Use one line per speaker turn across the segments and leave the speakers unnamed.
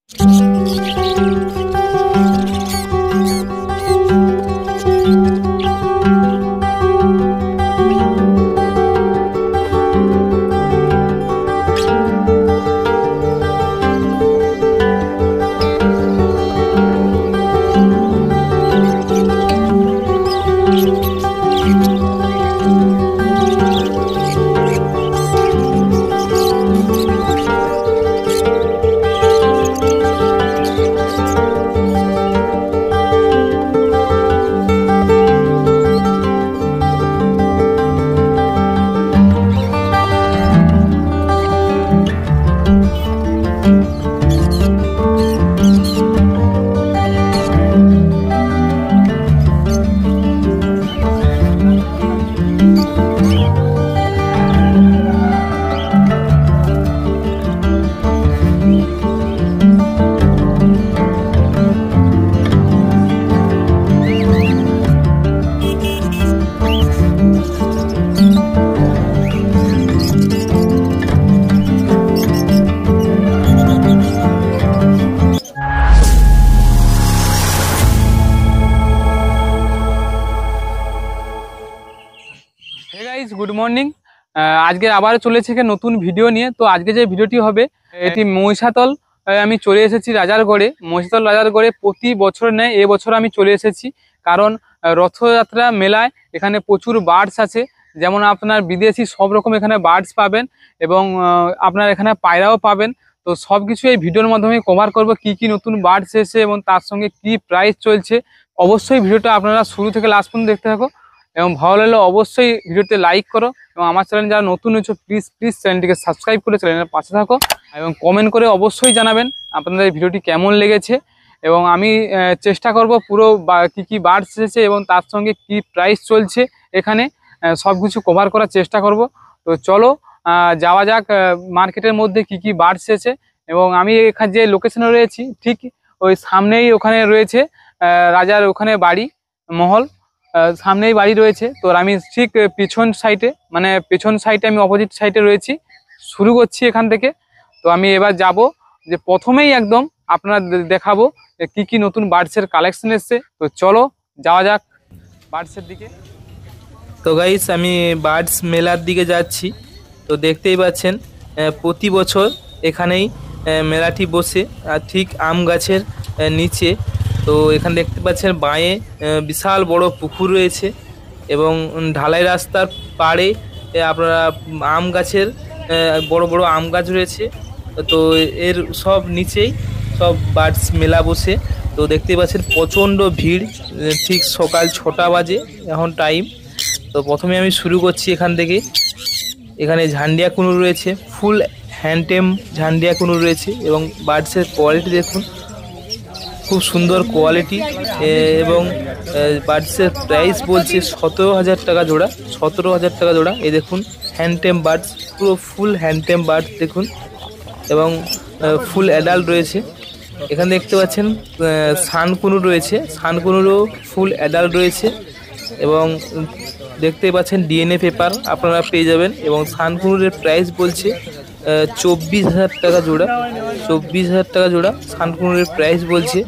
Good morning. আজকে আবার চলেছে নতুন ভিডিও নিয়ে। তো আজকে যে ভিডিওটি হবে এটি মহিষাতল আমি চলে এসেছি রাজারগড়ে। মহিষাতল রাজারগড়ে প্রতি বছর নেয় এবছর আমি চলে এসেছি, কারণ রথযাত্রা মেলায় এখানে প্রচুর বার্ডস আছে। যেমন আপনার বিদেশি সব রকম এখানে বার্ডস পাবেন এবং আপনার এখানে পায়রাও পাবেন। তো সব কিছু এই ভিডিওর মাধ্যমে কভার করব, কি কি নতুন বার্ডস এসেছে এবং তার সঙ্গে কি প্রাইস চলছে। অবশ্যই ভিডিওটা আপনারা শুরু থেকে লাস্ট পর্যন্ত দেখতে থাকো এবং ভালো লাগলে অবশ্যই ভিডিওতে লাইক করো এবং আমার চ্যানেল যারা নতুন হয়েছে প্লিজ চ্যানেলটিকে সাবস্ক্রাইব করে চ্যানেলের পাশে থাকো এবং কমেন্ট করে অবশ্যই জানাবেন আপনাদের এই ভিডিওটি কেমন লেগেছে। এবং আমি চেষ্টা করব পুরো কি কি বার্ডস এসেছে এবং তার সঙ্গে কি প্রাইস চলছে এখানে সব কিছু কভার করার চেষ্টা করব। তো চলো যাওয়া যাক মার্কেটের মধ্যে কি কি বার্ডস এসেছে। এবং আমি এখানে যে লোকেশনে রয়েছি ঠিক ওই সামনেই ওখানে রয়েছে রাজার ওখানে বাড়ি মহল, সামনেই বাড়ি রয়েছে। তো আমি ঠিক পিছন সাইডে আমি অপোজিট সাইডে রয়েছি। শুরু করছি এখান থেকে। তো আমি এবার যাব যে প্রথমেই একদম আপনারা দেখাবো কি কি নতুন বার্ডসের কালেকশন এসছে। তো চলো যাওয়া যাক বার্ডসের দিকে।
তো গাইস আমি বার্ডস মেলার দিকে যাচ্ছি। তো দেখতেই পাচ্ছেন প্রতি বছর এখানেই মেলাটি বসে, আর ঠিক আম গাছের নিচে। তো এখানে দেখতে পাচ্ছেন বাঁয়ে বিশাল বড় পুকুর রয়েছে এবং ঢালাই রাস্তার পাড়ে আপনারা আম গাছের বড় বড় আম গাছ রয়েছে। তো এর সব নিচেই সব বার্ডস মেলা বসে। তো দেখতেই পাচ্ছেন প্রচণ্ড ভিড়, ঠিক সকাল 6টা বাজে এখন টাইম। তো প্রথমে আমি শুরু করছি এখান থেকে। এখানে ঝান্ডিয়া কুনুর রয়েছে, ফুল হ্যান্ডটেম ঝান্ডিয়া কুনুর রয়েছে এবং বার্ডসের কোয়ালিটি দেখুন, খুব সুন্দর কোয়ালিটি। এবং বার্ডসের প্রাইস বলছে 17,000 টাকা জোড়া, 17,000 টাকা জোড়া। এই দেখুন হ্যান্ডটেম বার্ডস, পুরো ফুল হ্যান্ডটেম বার্ডস দেখুন এবং ফুল অ্যাডাল্ট রয়েছে। এখানে দেখতে পাচ্ছেন সানকুনুর রয়েছে, সানকুনুরও ফুল অ্যাডাল্ট রয়েছে এবং দেখতেই পাচ্ছেন ডিএনএ পেপার আপনারা পেয়ে যাবেন। এবং সানকুনুরের প্রাইস বলছে 24,000 টাকা জোড়া, 24,000 টাকা জোড়া সানকুনুরের প্রাইস বলছে।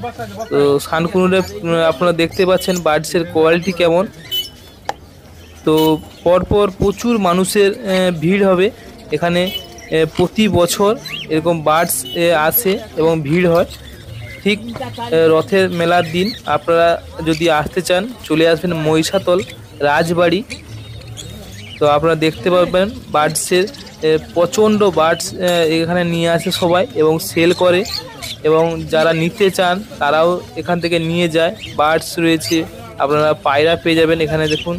তো সানকুনুরের আপনারা দেখতে পাচ্ছেন বার্ডসের কোয়ালিটি কেমন। তো পরপর প্রচুর মানুষের ভিড় হবে এখানে। প্রতি বছর এরকম বার্ডস আসে এবং ভিড় হয় ঠিক রথের মেলার দিন। আপনারা যদি আসতে চান চলে আসবেন মহিষাতল রাজবাড়ি। তো আপনারা দেখতে পাবেন বার্ডসের প্রচণ্ড বার্ডস এখানে নিয়ে আসে সবাই এবং সেল করে, এবং যারা নিতে চান তারাও এখান থেকে নিয়ে যায়। বার্ডস রয়েছে, আপনারা পায়রা পেয়ে যাবেন এখানে। দেখুন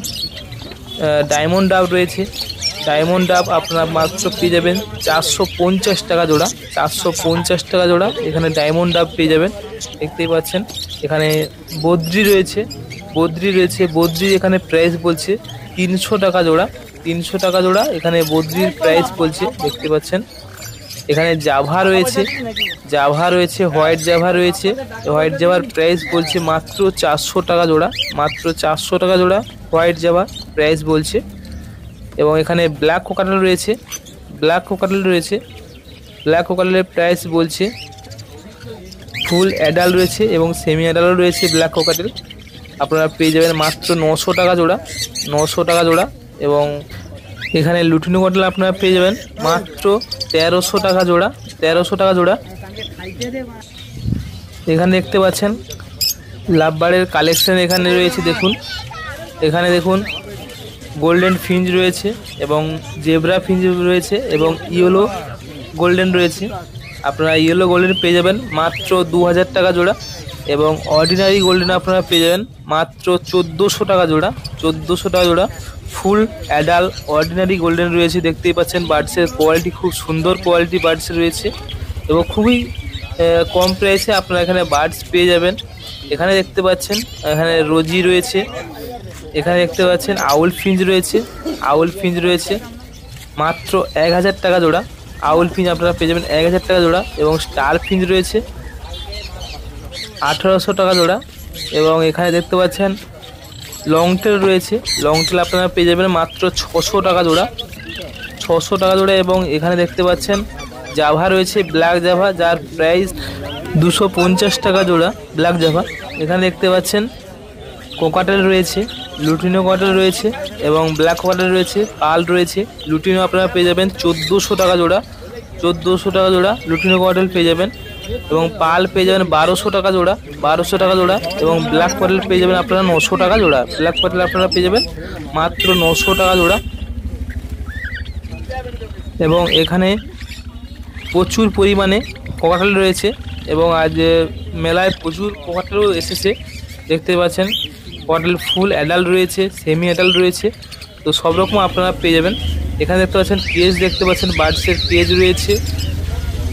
ডায়মন্ড ডাব রয়েছে, ডায়মন্ড ডাব আপনারা মাত্র পেয়ে যাবেন 450 টাকা জোড়া, 450 টাকা জোড়া এখানে ডায়মন্ড ডাব পেয়ে যাবেন। দেখতেই পাচ্ছেন এখানে বদ্রি রয়েছে, বদ্রি এখানে প্রাইস বলছে 300 টাকা জোড়া, 300 টাকা জোড়া এখানে বদ্রির প্রাইস বলছে। দেখতে পাচ্ছেন এখানে জাভা রয়েছে, হোয়াইট জাভা রয়েছে। হোয়াইট জাভার প্রাইস বলছে মাত্র 400 টাকা জোড়া, মাত্র 400 টাকা জোড়া হোয়াইট জাভা প্রাইস বলছে। এবং এখানে ব্ল্যাক কোকাটেল রয়েছে, ব্ল্যাক কোকাটেলের প্রাইস বলছে ফুল অ্যাডাল্ট রয়েছে এবং সেমি অ্যাডাল্টও রয়েছে ব্ল্যাক ককাটেল। আপনারা পেয়ে যাবেন মাত্র 900 টাকা জোড়া, 900 টাকা জোড়া। এবং এখানে লুটিনো ককাটেল আপনারা পেয়ে যাবেন মাত্র 1300 টাকা জোড়া, 1300 টাকা জোড়া। এখানে দেখতে পাচ্ছেন লাভবার্ডের কালেকশন এখানে রয়েছে। দেখুন এখানে দেখুন গোল্ডেন ফিঞ্চ রয়েছে এবং জেব্রা ফিঞ্চ রয়েছে এবং ইয়েলো গোল্ডেন রয়েছে। আপনারা ইয়েলো গোল্ডেন পেয়ে যাবেন মাত্র 2000 টাকা জোড়া এবং অর্ডিনারি গোল্ডেন আপনারা পেয়ে যাবেন মাত্র 1400 টাকা জোড়া, 1400 টাকা জোড়া। ফুল অ্যাডাল্ট অর্ডিনারি গোল্ডেন রয়েছে। দেখতেই পাচ্ছেন বার্ডসের কোয়ালিটি খুব সুন্দর কোয়ালিটি বার্ডসের রয়েছে এবং খুবই কম প্রাইসে আপনারা এখানে বার্ডস পেয়ে যাবেন। এখানে দেখতে পাচ্ছেন এখানে রোজি রয়েছে, এখানে দেখতে পাচ্ছেন আউল ফিঞ্চ রয়েছে, আউল ফিঞ্চ রয়েছে মাত্র 1000 টাকা জোড়া। আউল ফিঞ্চ আপনারা পেয়ে যাবেন 1000 টাকা জোড়া এবং স্টার ফিঞ্চ রয়েছে 1800 টাকা জোড়া। এবং এখানে দেখতে পাচ্ছেন লং টেল রয়েছে, লং টেল আপনারা পেয়ে যাবেন মাত্র 600 টাকা জোড়া, 600 টাকা জোড়া। এবং এখানে দেখতে পাচ্ছেন জাভা রয়েছে, ব্ল্যাক জাভা, যার প্রাইস 250 টাকা জোড়া ব্ল্যাক জাভা। এখানে দেখতে পাচ্ছেন কোকাটেল রয়েছে, লুটিনো কোকাটেল রয়েছে এবং ব্ল্যাক কোকাটেল রয়েছে, পাল রয়েছে। লুটিনো আপনারা পেয়ে যাবেন 1400 টাকা জোড়া, 1400 টাকা জোড়া লুটিনো কোকাটেল পেয়ে যাবেন। এবং পাল পেয়ে যাবেন 1200 টাকা জোড়া, 1200 টাকা জোড়া। এবং ব্ল্যাক কোকাটেল পেয়ে যাবেন আপনারা 900 টাকা জোড়া, ব্ল্যাক কোকাটেল আপনারা পেয়ে যাবেন মাত্র 900 টাকা জোড়া। এবং এখানে প্রচুর পরিমাণে কোকাটেল রয়েছে এবং আজ মেলায় প্রচুর কোকাটেলও এসেছে। দেখতে পাচ্ছেন কোকাটেল ফুল অ্যাডাল্ট রয়েছে, সেমি অ্যাডাল্ট রয়েছে, তো সব রকম আপনারা পেয়ে যাবেন। এখানে দেখতে পাচ্ছেন কেজ, দেখতে পাচ্ছেন বার্ডসের কেজ রয়েছে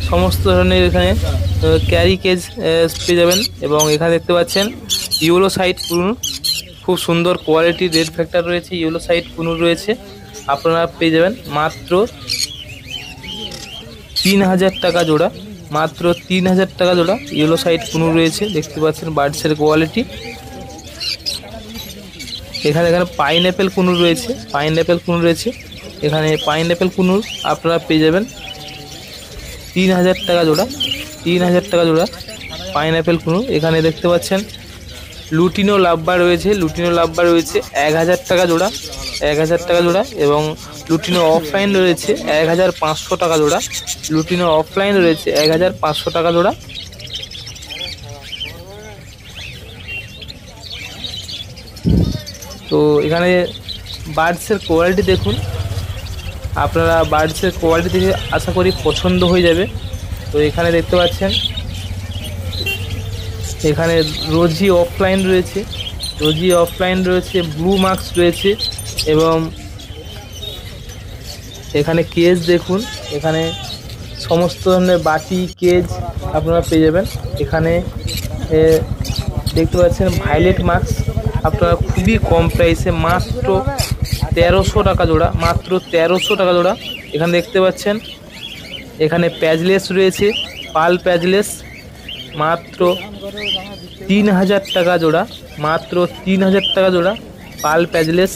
সমস্ত ধরনের। এখানে ক্যারি কেজ পেয়ে যাবেন। এবং এখানে দেখতে পাচ্ছেন ইয়েলো সাইড কুনুর, খুব সুন্দর কোয়ালিটি রেড ফ্যাক্টর রয়েছে, ইয়েলো সাইড কুনুর রয়েছে, আপনারা পেয়ে যাবেন মাত্র 3000 টাকা জোড়া, মাত্র 3000 টাকা জোড়া ইয়েলো সাইড কুনুর রয়েছে। দেখতে পাচ্ছেন বার্ডসের কোয়ালিটি। এখানে পাইনঅ্যাপেল কুনুর রয়েছে, পাইনঅ্যাপেল কুনুর রয়েছে। এখানে পাইনঅ্যাপেল কুনুর আপনারা পেয়ে যাবেন 3000 টাকা জোড়া, 3000 টাকা জোড়া পাইনঅ্যাপেল কুনুর। এখানে দেখতে পাচ্ছেন লুটিনো লাভবার্ড রয়েছে, লুটিনো লাভবার্ড রয়েছে 1000 টাকা জোড়া, 1000 টাকা জোড়া। এবং লুটিনো অফলাইন রয়েছে 1500 টাকা জোড়া, লুটিনো অফলাইন রয়েছে 1500 টাকা জোড়া। তো এখানে বার্ডসের কোয়ালিটি দেখুন, আপনারা বার্ডসের কোয়ালিটি দেখে আশা করি পছন্দ হয়ে যাবে। তো এখানে দেখতে পাচ্ছেন এখানে রোজি অফলাইন রয়েছে, রোজি অফলাইন রয়েছে, ব্লু মার্কস রয়েছে। এবং এখানে কেজ দেখুন, এখানে সমস্ত ধরনের বাটি কেজ আপনারা পেয়ে যাবেন। এখানে দেখতে পাচ্ছেন ভায়োলেট মার্কস আপনারা খুবই কম প্রাইসে মাত্র 1300 টাকা জোড়া, মাত্র 1300 টাকা জোড়া। এখানে দেখতে পাচ্ছেন এখানে প্যাজলেস রয়েছে, পাল প্যাজলেস মাত্র 3000 টাকা জোড়া, মাত্র 3000 টাকা জোড়া পাল প্যাজলেস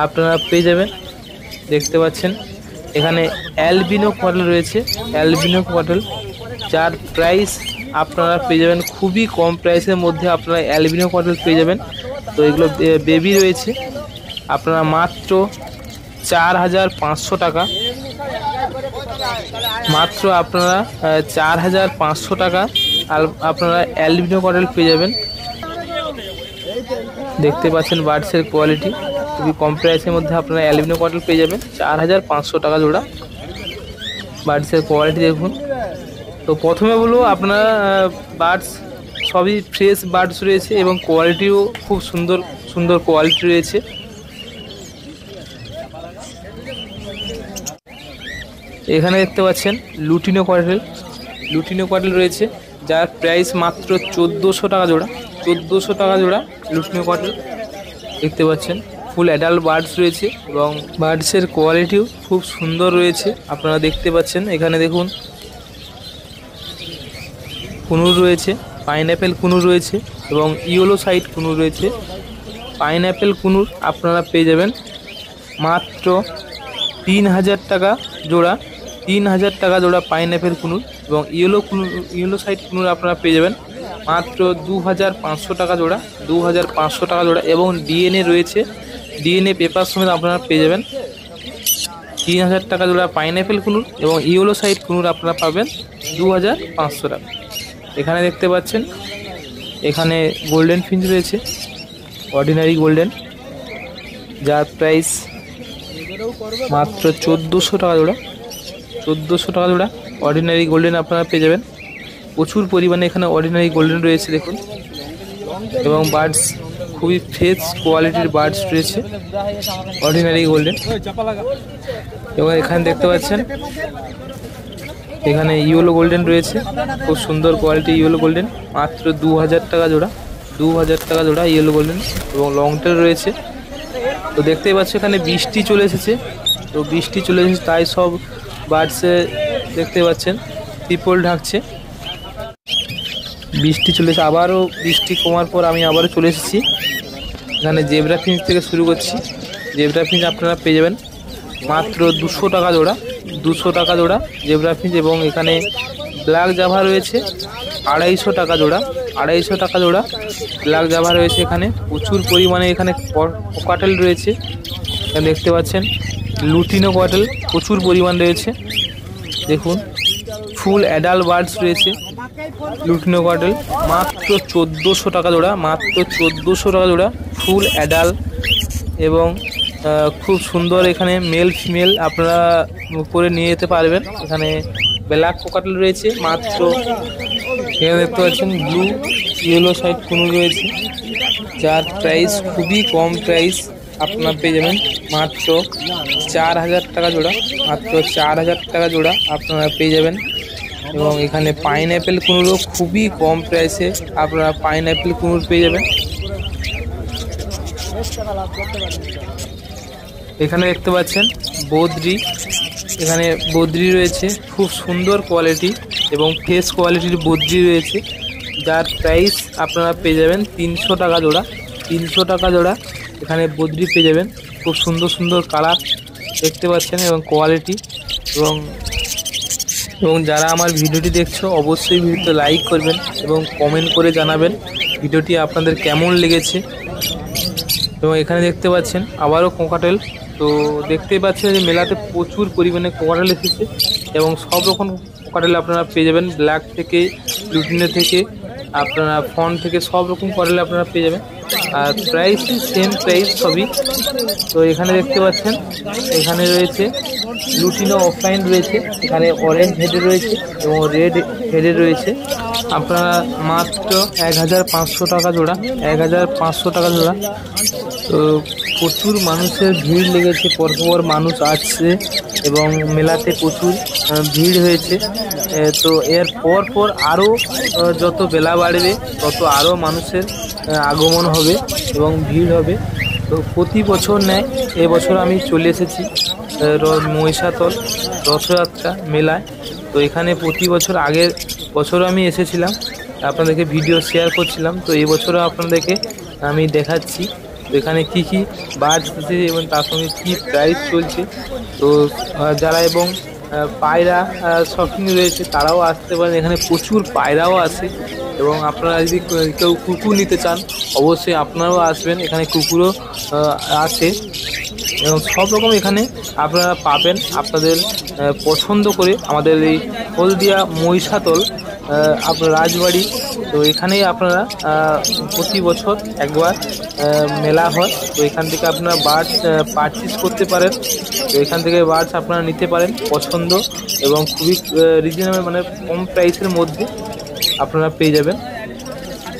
আপনারা পেয়ে যাবেন। দেখতে পাচ্ছেন এখানে অ্যালবিনো কোকাটেল রয়েছে, অ্যালবিনো কোকাটেল, যার প্রাইস আপনারা পেয়ে যাবেন খুবই কম প্রাইসের মধ্যে আপনারা অ্যালবিনো কোকাটেল পেয়ে যাবেন। তো এগুলো বেবি রয়েছে, আপনারা মাত্র 4500 টাকা, মাত্র আপনারা 4500 টাকা আর আপনারা অ্যালবিনো কোকাটেল পেয়ে যাবেন। দেখতে পাচ্ছেন বার্ডসের কোয়ালিটি খুবই কম প্রাইসের মধ্যে আপনারা অ্যালবিনো কোকাটেল পেয়ে যাবেন 4500 টাকা জোড়া। বার্ডসের কোয়ালিটি দেখুন। তো প্রথমে বলবো আপনারা বার্ডস সবই ফ্রেশ বার্ডস রয়েছে এবং কোয়ালিটিও খুব সুন্দর সুন্দর কোয়ালিটি রয়েছে। এখানে দেখতে পাচ্ছেন লুটিনো কোকাটেল, লুটিনো কোকাটেল রয়েছে যার প্রাইস মাত্র 1400 টাকা জোড়া, 1400 টাকা জোড়া লুটিনো কোকাটেল। দেখতে পাচ্ছেন ফুল অ্যাডাল্ট বার্ডস রয়েছে এবং বার্ডসের কোয়ালিটিও খুব সুন্দর রয়েছে আপনারা দেখতে পাচ্ছেন। এখানে দেখুন কুনুর রয়েছে, পাইনঅ্যাপেল কুনুর রয়েছে এবং ইয়েলো সাইড কুনুর রয়েছে। পাইনঅ্যাপেল কুনুর আপনারা পেয়ে যাবেন মাত্র 3000 টাকা জোড়া, 3000 টাকা জোড়া পাইনঅ্যাপেল কুনুর এবং ইয়েলো সাইড কুনুর আপনারা পেয়ে যাবেন মাত্র 2500 টাকা জোড়া, 2500 টাকা জোড়া। এবং ডিএনএ রয়েছে, ডিএনএ পেপার সমেত আপনারা পেয়ে যাবেন 3000 টাকা জোড়া পাইনঅ্যাপেল কুনুর। এবং ইয়েলো সাইড কুনুর আপনারা পাবেন 2500 টাকা। এখানে দেখতে পাচ্ছেন এখানে গোল্ডেন ফিঞ্চ রয়েছে, অর্ডিনারি গোল্ডেন, যার প্রাইস মাত্র 1400 টাকা জোড়া, 1400 টাকা জোড়া। অর্ডিনারি গোল্ডেন আপনারা পেয়ে যাবেন, প্রচুর পরিমাণে এখানে অর্ডিনারি গোল্ডেন রয়েছে দেখুন। এবং বার্ডস খুবই ফ্রেশ কোয়ালিটির বার্ডস রয়েছে, অর্ডিনারি গোল্ডেন। এবং এখানে দেখতে পাচ্ছেন এখানে ইয়েলো গোল্ডেন রয়েছে, খুব সুন্দর কোয়ালিটি ইয়েলো গোল্ডেন, মাত্র 2000 টাকা জোড়া, 2000 টাকা জোড়া ইয়েলো গোল্ডেন। এবং লং টেল রয়েছে। তো দেখতেই পাচ্ছ এখানে বৃষ্টি চলে এসেছে, তো বৃষ্টি চলে এসেছে তাই সব বার্ডসে দেখতে পাচ্ছেন ত্রিপল ঢাকছে। বৃষ্টি চলে এসে আবারও বৃষ্টি কমার পর আমি আবারও চলে এসেছি। এখানে জেব্রা ফিঞ্চ থেকে শুরু করছি। জেব্রা ফিঞ্চ আপনারা পেয়ে যাবেন মাত্র 200 টাকা জোড়া, 200 টাকা জোড়া জেব্রা ফিঞ্চ। এবং এখানে ব্ল্যাক জাভা রয়েছে 250 টাকা জোড়া, 250 টাকা জোড়া ব্ল্যাক জাভা রয়েছে। এখানে প্রচুর পরিমাণে এখানে কোকাটেল রয়েছে, এখানে দেখতে পাচ্ছেন লুটিনো কোকাটেল প্রচুর পরিমাণ রয়েছে দেখুন। ফুল অ্যাডাল্ট বার্ডস রয়েছে লুটিনো কোকাটেল, মাত্র 1400 টাকা জোড়া, মাত্র 1400 টাকা জোড়া ফুল অ্যাডাল্ট। এবং খুব সুন্দর এখানে মেল ফিমেল আপনারা করে নিয়ে যেতে পারবেন। এখানে ব্ল্যাক কোকাটেল রয়েছে মাত্র, এখানে দেখতে পাচ্ছেন ব্লু ইয়েলো সাইড কোনো রয়েছে, যার প্রাইস খুবই কম প্রাইস আপনারা পেয়ে যাবেন মাত্র 4000 টাকা জোড়া, মাত্র 4000 টাকা জোড়া আপনারা পেয়ে যাবেন। এবং এখানে পাইনঅ্যাপেল কুনুরও খুবই কম প্রাইসে আপনারা পাইনঅ্যাপেল কুনুর পেয়ে যাবেন। এখানে দেখতে পাচ্ছেন বদ্রি, এখানে বদ্রি রয়েছে খুব সুন্দর কোয়ালিটি এবং ফ্রেশ কোয়ালিটির বদ্রি রয়েছে, যার প্রাইস আপনারা পেয়ে যাবেন 300 টাকা জোড়া, 300 টাকা জোড়া এখানে বদ্রি পেয়ে যাবেন। খুব সুন্দর সুন্দর কালার দেখতে পাচ্ছেন এবং কোয়ালিটি। এবং যারা আমার ভিডিওটি দেখছো অবশ্যই ভিডিওতে লাইক করবেন এবং কমেন্ট করে জানাবেন ভিডিওটি আপনাদের কেমন লেগেছে। এবং এখানে দেখতে পাচ্ছেন আবারও কোকাটেল, তো দেখতেই পাচ্ছেন যে মেলাতে প্রচুর পরিমাণে কোকাটেল এসেছে এবং সব রকম কোকাটেল আপনারা পেয়ে যাবেন, ব্ল্যাক থেকে লুটিনো থেকে আপনারা ফন থেকে সব রকম কোকাটেল আপনারা পেয়ে যাবেন। আর প্রাইস সেম প্রাইস সবই। তো এখানে দেখতে পাচ্ছেন এখানে রয়েছে লুটিনো অফলাইন রয়েছে, এখানে অরেঞ্জ হেডে রয়েছে এবং রেড হেডে রয়েছে। আপনারা মাত্র 1500 টাকা জোড়া, 1500 টাকা জোড়া। তো প্রচুর মানুষের ভিড় লেগেছে, পরপর মানুষ আসছে এবং মেলাতে প্রচুর ভিড় হয়েছে। তো এর পর আরও যত বেলা বাড়বে তত আরও মানুষের আগমন হবে এবং ভিড় হবে। তো প্রতি বছর নেয় এবছর আমি চলে এসেছি মহিষাতল রথযাত্রা মেলায়। তো এখানে প্রতি বছর আগের বছরও আমি এসেছিলাম, আপনাদেরকে ভিডিও শেয়ার করছিলাম। তো এই বছরও আপনাদেরকে আমি দেখাচ্ছি তো এখানে কি কি বার্ড এসেছে এবং তার সঙ্গে কী প্রাইস চলছে। তো যারা এবং পায়রা শপিং রয়েছে তারাও আসতে পারেন, এখানে প্রচুর পায়রাও আসে। এবং আপনারা যদি কেউ কুকুর নিতে চান অবশ্যই আপনারাও আসবেন, এখানে কুকুরও আসে এবং সব রকম এখানে আপনারা পাবেন আপনাদের পছন্দ করে। আমাদের এই হলদিয়া মহিষাতল আপনার রাজবাড়ি, তো এখানেই আপনারা প্রতি বছর একবার মেলা হয়। তো এখান থেকে আপনারা বার্ডস পারচেস করতে পারেন, তো এখান থেকে বার্ডস আপনারা নিতে পারেন পছন্দ এবং খুবই রিজনেবল মানে কম প্রাইসের মধ্যে আপনারা পেয়ে যাবেন।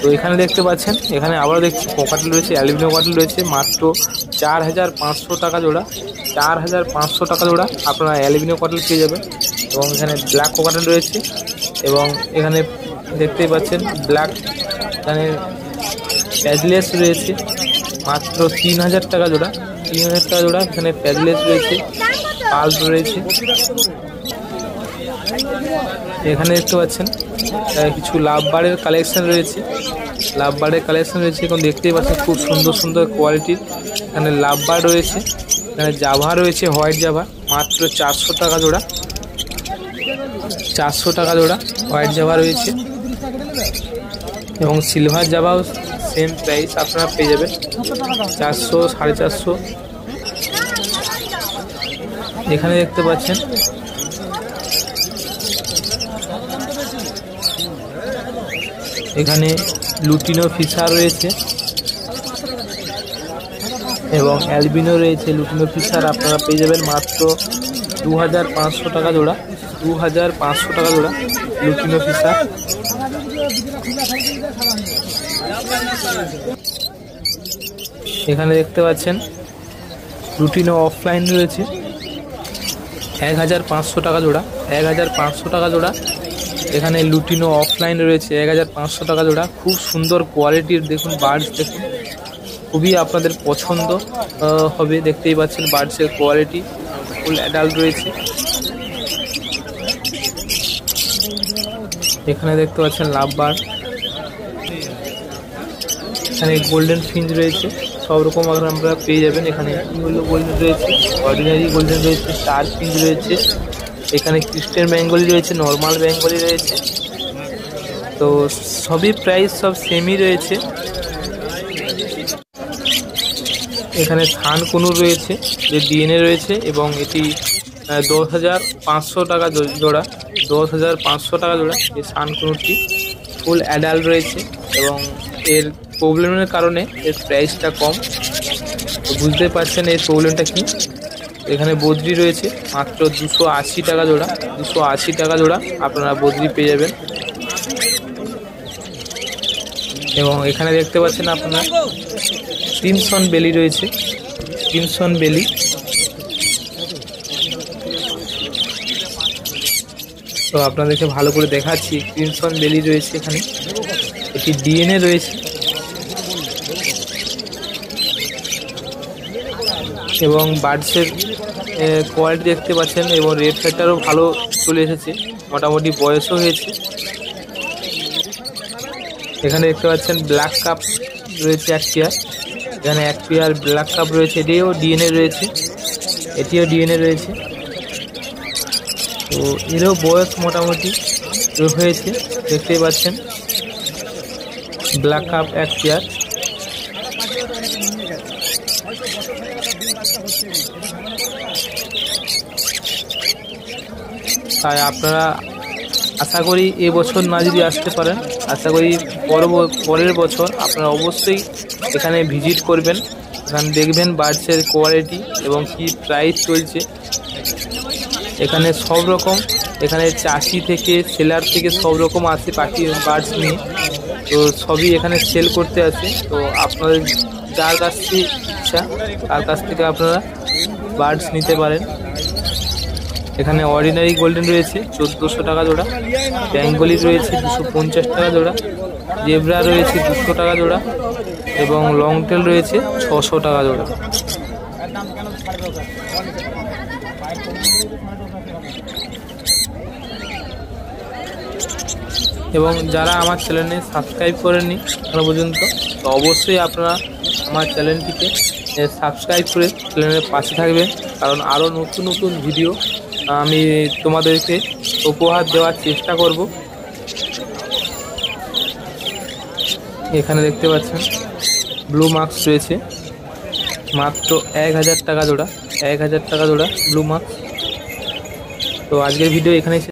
তো এখানে দেখতে পাচ্ছেন এখানে আবার দেখছি কোকাটেল রয়েছে, অ্যালুমিনিয়াম কোকাটেল রয়েছে মাত্র 4500 টাকা জোড়া, 4500 টাকা জোড়া আপনারা অ্যালুমিনিয়াম কোকাটেল পেয়ে যাবেন। এবং এখানে ব্ল্যাক কোকাটেল রয়েছে এবং এখানে দেখতেই পাচ্ছেন ব্ল্যাক, এখানে প্যাডলেস রয়েছে মাত্র 3000 টাকা জোড়া, 3000 টাকা জোড়া এখানে প্যাডলেস রয়েছে, পাল্প রয়েছে। এখানে দেখতে পাচ্ছেন কিছু লাভ বার্ডের কালেকশন রয়েছে, লাভ বার্ডের কালেকশন রয়েছে এখন দেখতেই পাচ্ছেন খুব সুন্দর সুন্দর কোয়ালিটির। এখানে লাভ বার্ড রয়েছে, এখানে জাভা রয়েছে হোয়াইট জাভা মাত্র 400 টাকা জোড়া, 400 টাকা জোড়া হোয়াইট জাভা রয়েছে, এবং সিলভার জাভাও সেম প্রাইস আপনারা পেয়ে যাবেন 400, 450। এখানে দেখতে পাচ্ছেন এখানে লুটিনো ফিশার রয়েছে এবং অ্যালবিনো রয়েছে। লুটিনো ফিশার আপনারা পেয়ে যাবেন মাত্র 2500 টাকা জোড়া, 2500 টাকা জোড়া লুটিনো ফিশার। এখানে দেখতে পাচ্ছেন লুটিনো অফলাইন রয়েছে 1500 টাকা জোড়া, 1500 টাকা জোড়া। এখানে লুটিনো অফলাইন রয়েছে 1500 টাকা জোড়া। খুব সুন্দর কোয়ালিটির দেখুন বার্ডস, দেখুন খুবই আপনাদের পছন্দ হবে। দেখতেই পাচ্ছেন বার্ডসের কোয়ালিটি, ফুল অ্যাডাল্ট রয়েছে। এখানে দেখতে পাচ্ছেন লাভ বার্ড, এখানে গোল্ডেন ফিঞ্চ রয়েছে, সব রকম আপনারা পেয়ে যাবেন। এখানে গোল্ডেন রয়েছে, অর্ডিনারি গোল্ডেন রয়েছে, স্টার ফিঞ্চ রয়েছে, এখানে ক্রিস্টাল বেঙ্গলি রয়েছে, নর্মাল বেঙ্গলি রয়েছে। তো সবই প্রাইস সব সেমই রয়েছে। এখানে থান কুনুর রয়েছে যে ডিএনএ রয়েছে, এবং এটি 10,500 টাকা জোড়া, 10,500 টাকা জোড়া। এই সান কুনুরটি ফুল অ্যাডাল্ট রয়েছে এবং এর প্রবলেমের কারণে এর প্রাইসটা কম। তো বুঝতে পারছেন এর প্রবলেমটা কি। এখানে বদ্রি রয়েছে মাত্র 280 টাকা জোড়া, 280 টাকা জোড়া আপনারা বদ্রি পেয়ে যাবেন। এবং এখানে দেখতে পাচ্ছেন আপনারা ক্রিমসন বেলি রয়েছে, ক্রিমসন বেলি। তো আপনাদেরকে ভালো করে দেখাচ্ছি, ক্রিমসন বেলি রয়েছে এখানে, এটি ডিএনএ রয়েছে এবং বার্ডসের কোয়ালিটি দেখতে পাচ্ছেন, এবং রেড ফ্যাক্টরও ভালো চলে এসেছে, মোটামুটি বয়সও হয়েছে। এখানে দেখতে পাচ্ছেন ব্ল্যাক কাপ রয়েছে এক পেয়ার, এখানে এক পেয়ার ব্ল্যাক কাপ রয়েছে, এটিও ডিএনএ রয়েছে, এটিও ডিএনএ রয়েছে। তো এরও বয়স মোটামুটি হয়েছে, দেখতেই পাচ্ছেন ব্ল্যাক কাপ এক পেয়ার। তাই আপনারা আশা করি এবছর না যদি আসতে পারেন, আশা করি পরের বছর আপনারা অবশ্যই এখানে ভিজিট করবেন, এখানে দেখবেন বার্ডসের কোয়ালিটি এবং কি প্রাইস চলছে। এখানে সব রকম, এখানে চাষি থেকে সেলার থেকে সব রকম আসে পাখি বার্ডস নিয়ে, তো সবই এখানে সেল করতে আসে। তো আপনাদের যার কাছ থেকে ইচ্ছা তার কাছ থেকে আপনারা বার্ডস নিতে পারেন। এখানে অর্ডিনারি গোল্ডেন রয়েছে 1400 টাকা জোড়া, বেঙ্গলি রয়েছে 250 টাকা জোড়া, জেব্রা রয়েছে 200 টাকা জোড়া, এবং লং টেল রয়েছে 600 টাকা জোড়া। এবং যারা আমার চ্যানেলে সাবস্ক্রাইব করেননি এখনো পর্যন্ত, তো অবশ্যই আপনারা আমার চ্যানেলটিকে সাবস্ক্রাইব করে চ্যানেলের পাশে থাকবেন, কারণ আরও নতুন নতুন ভিডিও আমি তোমাদেরকে উপহার দেওয়ার চেষ্টা করব। এখানে দেখতে পাচ্ছেন ব্লু মার্কস রয়েছে মাত্র 1000 টাকা জোড়া, 1000 টাকা জোড়া ব্লু মার্কস। তো আজকের ভিডিও এখানেই।